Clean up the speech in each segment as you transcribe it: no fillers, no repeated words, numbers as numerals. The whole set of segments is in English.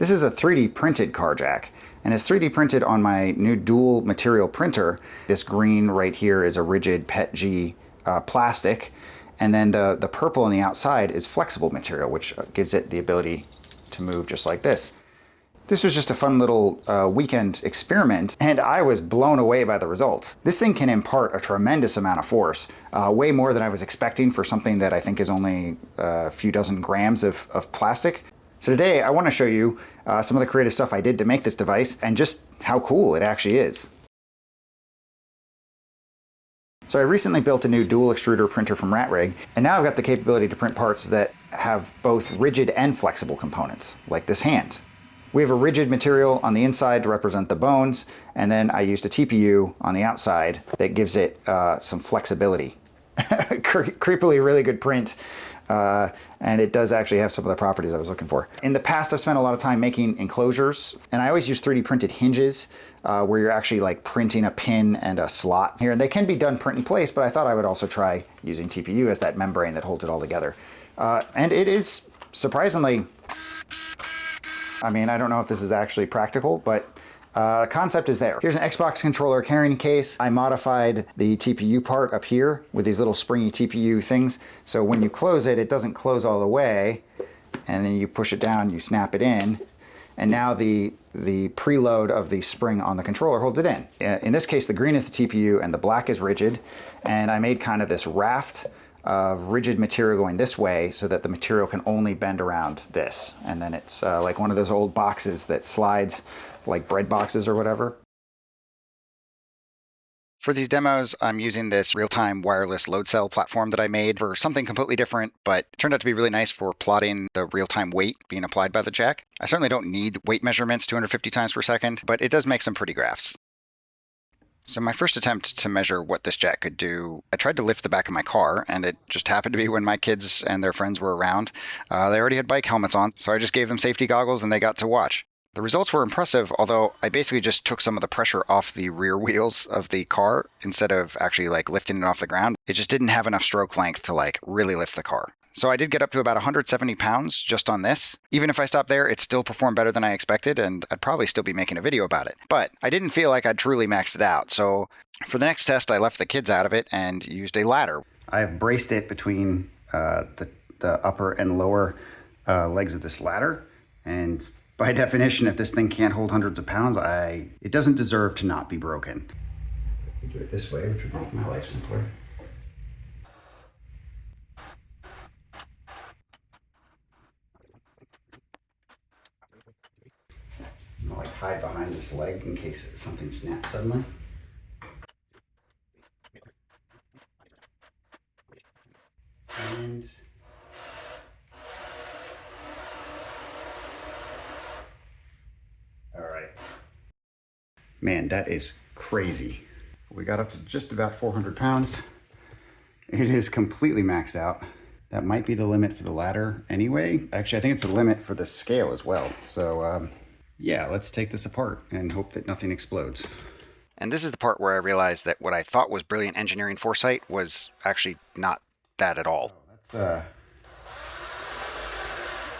This is a 3D printed car jack, and it's 3D printed on my new dual material printer. This green right here is a rigid PETG plastic, and then the purple on the outside is flexible material, which gives it the ability to move just like this. This was just a fun little weekend experiment, and I was blown away by the results. This thing can impart a tremendous amount of force, way more than I was expecting for something that I think is only a few dozen grams of plastic. So today I want to show you some of the creative stuff I did to make this device and just how cool it actually is. So I recently built a new dual extruder printer from RIGID, and now I've got the capability to print parts that have both rigid and flexible components, like this hand. We have a rigid material on the inside to represent the bones, and then I used a TPU on the outside that gives it some flexibility. Creepily really good print, and it does actually have some of the properties I was looking for. In the past, I've spent a lot of time making enclosures, and I always use 3D printed hinges where you're actually like printing a pin and a slot here. And they can be done print in place, but I thought I would also try using TPU as that membrane that holds it all together. And it is surprisingly, I mean, I don't know if this is actually practical, but the concept is there. Here's an Xbox controller carrying case. I modified the TPU part up here with these little springy TPU things. So when you close it, it doesn't close all the way. And then you push it down, you snap it in. And now the preload of the spring on the controller holds it in. In this case, the green is the TPU and the black is rigid. And I made kind of this raft of rigid material going this way so that the material can only bend around this. And then it's like one of those old boxes that slides, like bread boxes or whatever. For these demos, I'm using this real-time wireless load cell platform that I made for something completely different, but it turned out to be really nice for plotting the real-time weight being applied by the jack. I certainly don't need weight measurements 250 times per second, but it does make some pretty graphs. So my first attempt to measure what this jack could do, I tried to lift the back of my car, and it just happened to be when my kids and their friends were around. They already had bike helmets on, so I just gave them safety goggles and they got to watch. The results were impressive, although I basically just took some of the pressure off the rear wheels of the car instead of actually like lifting it off the ground. It just didn't have enough stroke length to like really lift the car. So I did get up to about 170 pounds just on this. Even if I stopped there, it still performed better than I expected, and I'd probably still be making a video about it. But I didn't feel like I'd truly maxed it out. So for the next test, I left the kids out of it and used a ladder. I have braced it between the upper and lower legs of this ladder. And by definition, if this thing can't hold hundreds of pounds, it doesn't deserve to not be broken. I could do it this way, which would make my life simpler. I'll like hide behind this leg in case something snaps suddenly. And all right. Man, that is crazy. We got up to just about 400 pounds. It is completely maxed out. That might be the limit for the ladder anyway. Actually, I think it's the limit for the scale as well. So yeah, let's take this apart and hope that nothing explodes. And this is the part where I realized that what I thought was brilliant engineering foresight was actually not that at all. Oh, that's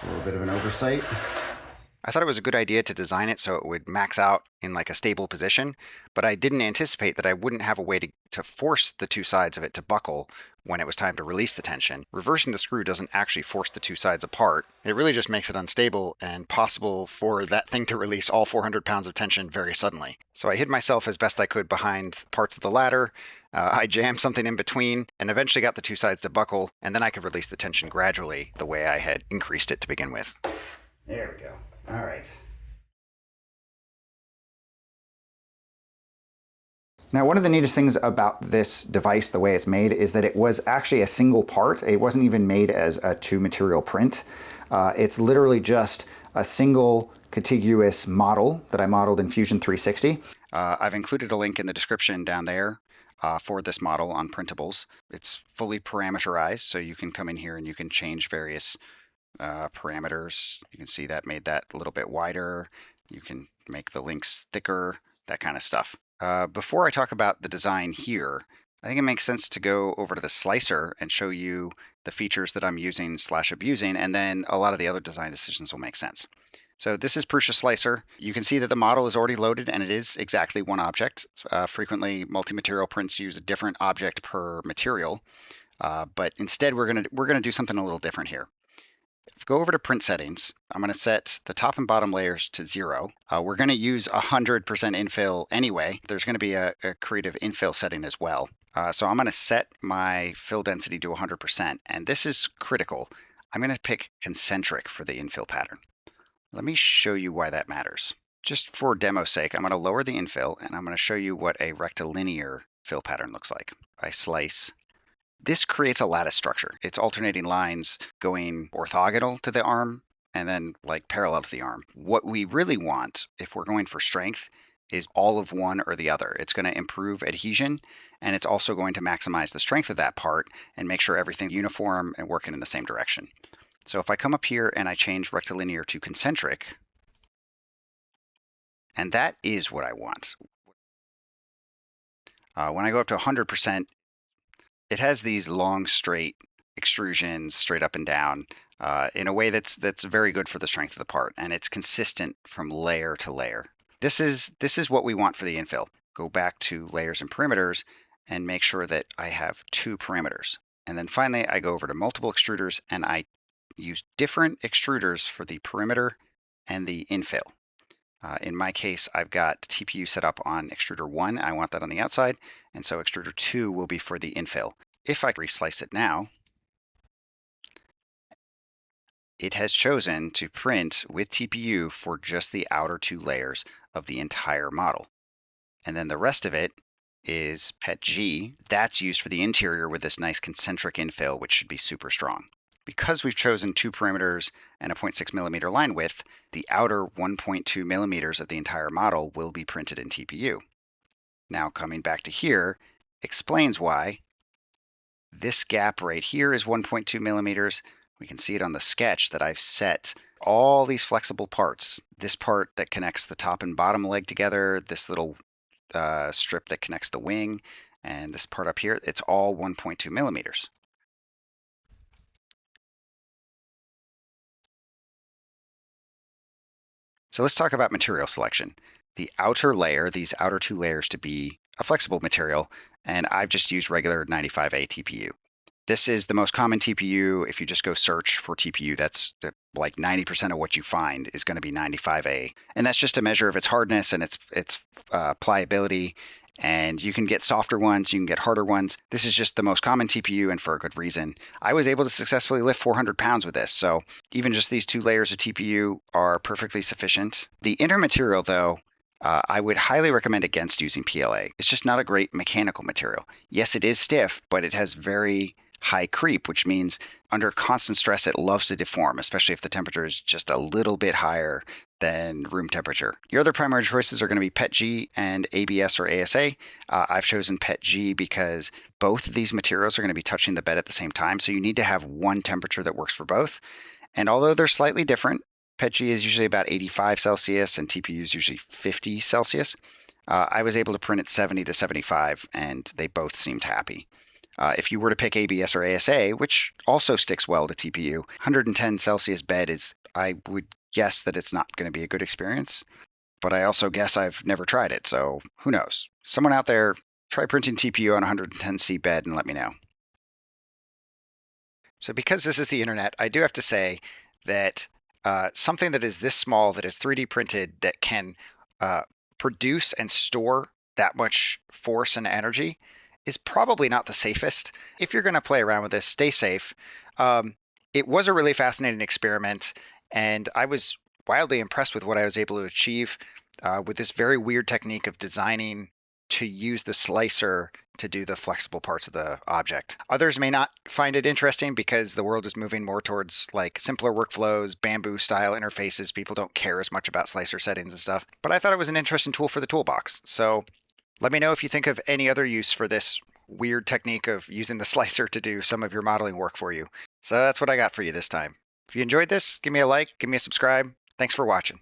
a little bit of an oversight. I thought it was a good idea to design it so it would max out in like a stable position, but I didn't anticipate that I wouldn't have a way to force the two sides of it to buckle when it was time to release the tension. Reversing the screw doesn't actually force the two sides apart. It really just makes it unstable and possible for that thing to release all 400 pounds of tension very suddenly. So I hid myself as best I could behind parts of the ladder. I jammed something in between and eventually got the two sides to buckle, and then I could release the tension gradually the way I had increased it to begin with. There we go. All right. Now, one of the neatest things about this device, the way it's made, is that it was actually a single part. It wasn't even made as a two material print. It's literally just a single contiguous model that I modeled in Fusion 360. I've included a link in the description down there for this model on printables. It's fully parameterized, so you can come in here and you can change various parameters. You can see that made that a little bit wider. You can make the links thicker, that kind of stuff. Before I talk about the design here, I think it makes sense to go over to the slicer and show you the features that I'm using / abusing, and then a lot of the other design decisions will make sense. So this is Prusa Slicer. You can see that the model is already loaded and it is exactly one object. Frequently, multi-material prints use a different object per material, but instead we're gonna do something a little different here. Go over to print settings. I'm going to set the top and bottom layers to 0. We're going to use 100% infill anyway. There's going to be a creative infill setting as well. So I'm going to set my fill density to 100%, and this is critical. I'm going to pick concentric for the infill pattern. Let me show you why that matters. Just for demo's sake, I'm going to lower the infill, and I'm going to show you what a rectilinear fill pattern looks like. I slice. This creates a lattice structure. It's alternating lines going orthogonal to the arm and then like parallel to the arm. What we really want, if we're going for strength, is all of one or the other. It's going to improve adhesion, and it's also going to maximize the strength of that part and make sure everything's uniform and working in the same direction. So if I come up here and I change rectilinear to concentric, and that is what I want. When I go up to 100%, it has these long, straight extrusions, straight up and down, in a way that's very good for the strength of the part, and it's consistent from layer to layer. This is what we want for the infill. Go back to layers and perimeters and make sure that I have 2 parameters. And then finally, I go over to multiple extruders and I use different extruders for the perimeter and the infill. In my case, I've got TPU set up on extruder 1. I want that on the outside. And so extruder 2 will be for the infill. If I reslice it now, it has chosen to print with TPU for just the outer 2 layers of the entire model. And then the rest of it is PETG. That's used for the interior with this nice concentric infill, which should be super strong. Because we've chosen 2 parameters and a 0.6 millimeter line width, the outer 1.2 millimeters of the entire model will be printed in TPU. Now coming back to here, explains why this gap right here is 1.2 millimeters. We can see it on the sketch that I've set all these flexible parts. This part that connects the top and bottom leg together, this little strip that connects the wing, and this part up here, it's all 1.2 millimeters. So let's talk about material selection. The outer layer, these outer 2 layers to be a flexible material, and I've just used regular 95A TPU. This is the most common TPU. If you just go search for TPU, that's like 90% of what you find is going to be 95A. And that's just a measure of its hardness and its pliability. And you can get softer ones, you can get harder ones. This is just the most common TPU, and for a good reason. I was able to successfully lift 400 pounds with this, so even just these 2 layers of TPU are perfectly sufficient. The inner material, though, I would highly recommend against using PLA. It's just not a great mechanical material. Yes, it is stiff, but it has very high creep, which means under constant stress, it loves to deform, especially if the temperature is just a little bit higher than room temperature. Your other primary choices are going to be PETG and ABS or ASA. I've chosen PETG because both of these materials are going to be touching the bed at the same time, so you need to have one temperature that works for both. And although they're slightly different, PETG is usually about 85 Celsius and TPU is usually 50 Celsius. I was able to print at 70 to 75, and they both seemed happy. If you were to pick ABS or ASA, which also sticks well to TPU, 110 Celsius bed is, I would guess that it's not going to be a good experience. But I also guess I've never tried it, so who knows? Someone out there, try printing TPU on 110C bed and let me know. So because this is the internet, I do have to say that something that is this small, that is 3D printed, that can produce and store that much force and energy is probably not the safest. If you're going to play around with this, stay safe. It was a really fascinating experiment, and I was wildly impressed with what I was able to achieve with this very weird technique of designing to use the slicer to do the flexible parts of the object. Others may not find it interesting because the world is moving more towards like simpler workflows, bamboo style interfaces. People don't care as much about slicer settings and stuff. But I thought it was an interesting tool for the toolbox. So let me know if you think of any other use for this weird technique of using the slicer to do some of your modeling work for you. So that's what I got for you this time. If you enjoyed this, give me a like, give me a subscribe. Thanks for watching.